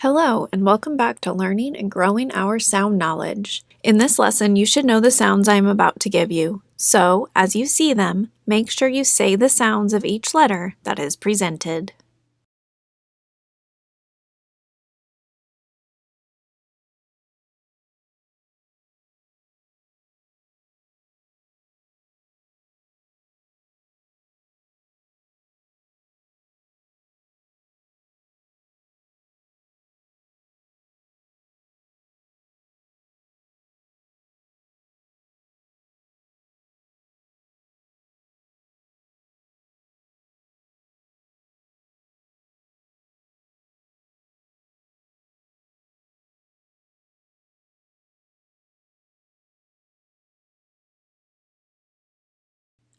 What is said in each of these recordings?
Hello, and welcome back to Learning and Growing Our Sound Knowledge. In this lesson, you should know the sounds I am about to give you. So, as you see them, make sure you say the sounds of each letter that is presented.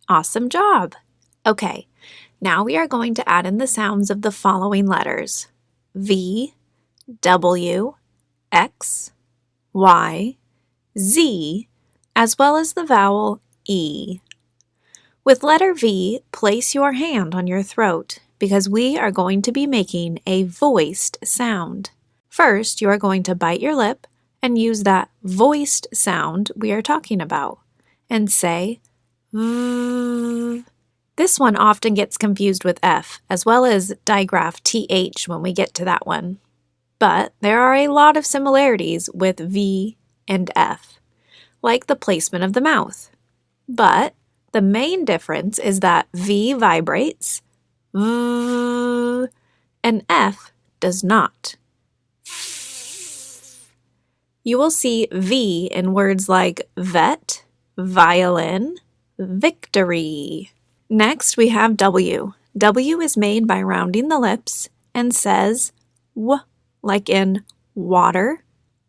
Awesome job! Okay, now we are going to add in the sounds of the following letters: V, W, X, Y, Z, as well as the vowel E. With letter V, place your hand on your throat because we are going to be making a voiced sound. First, you are going to bite your lip and use that voiced sound we are talking about and say V. This one often gets confused with F, as well as digraph TH when we get to that one. But there are a lot of similarities with V and F, like the placement of the mouth. But the main difference is that V vibrates, V, and F does not. You will see V in words like vet, violin, victory. Next, we have W. W is made by rounding the lips and says W, like in water,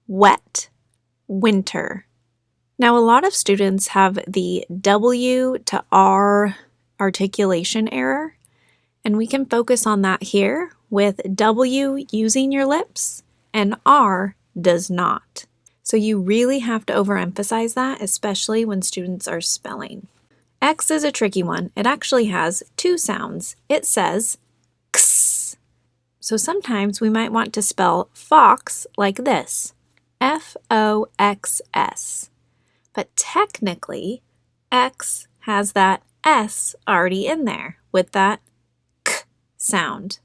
wet, winter. Now, a lot of students have the W to R articulation error, and we can focus on that here with W using your lips and R does not. So you really have to overemphasize that, especially when students are spelling. X is a tricky one. It actually has two sounds. It says X. So sometimes we might want to spell fox like this, Foxs. But technically, X has that S already in there with that K sound.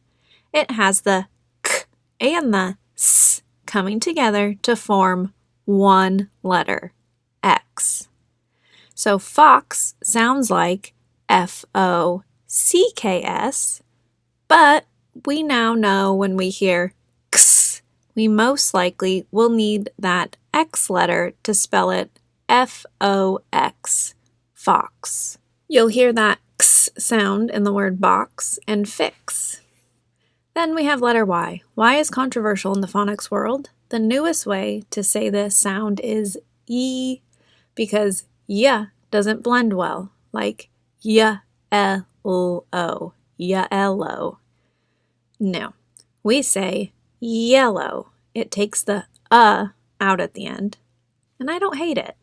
It has the K and the S coming together to form one letter, X. So fox sounds like F-O-C-K-S, but we now know when we hear X, we most likely will need that X letter to spell it F-O-X, fox. You'll hear that X sound in the word box and fix. Then we have letter Y. Y is controversial in the phonics world. The newest way to say this sound is E because Y doesn't blend well, like Y-L-O, yellow. No, we say yellow. It takes the out at the end, and I don't hate it.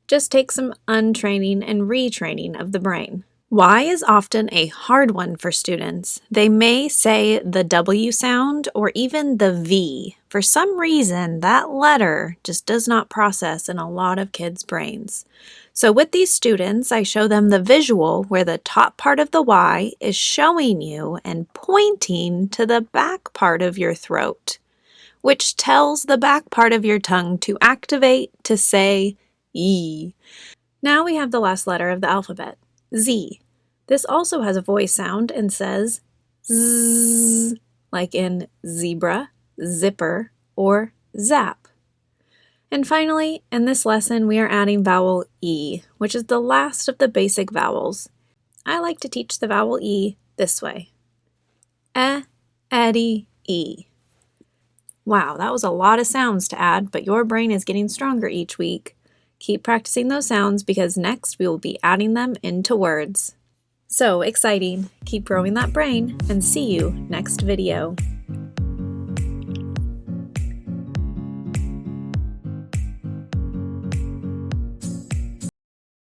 Just take some untraining and retraining of the brain. Y is often a hard one for students. They may say the W sound or even the V. For some reason, that letter just does not process in a lot of kids' brains. So with these students, I show them the visual where the top part of the Y is showing you and pointing to the back part of your throat, which tells the back part of your tongue to activate to say E. Now we have the last letter of the alphabet, Z. This also has a voice sound and says Z, like in zebra, zipper, or zap. And finally, in this lesson, we are adding vowel E, which is the last of the basic vowels. I like to teach the vowel E this way. Eddie, E. Wow, that was a lot of sounds to add, but your brain is getting stronger each week. Keep practicing those sounds because next we will be adding them into words. So exciting! Keep growing that brain and see you next video.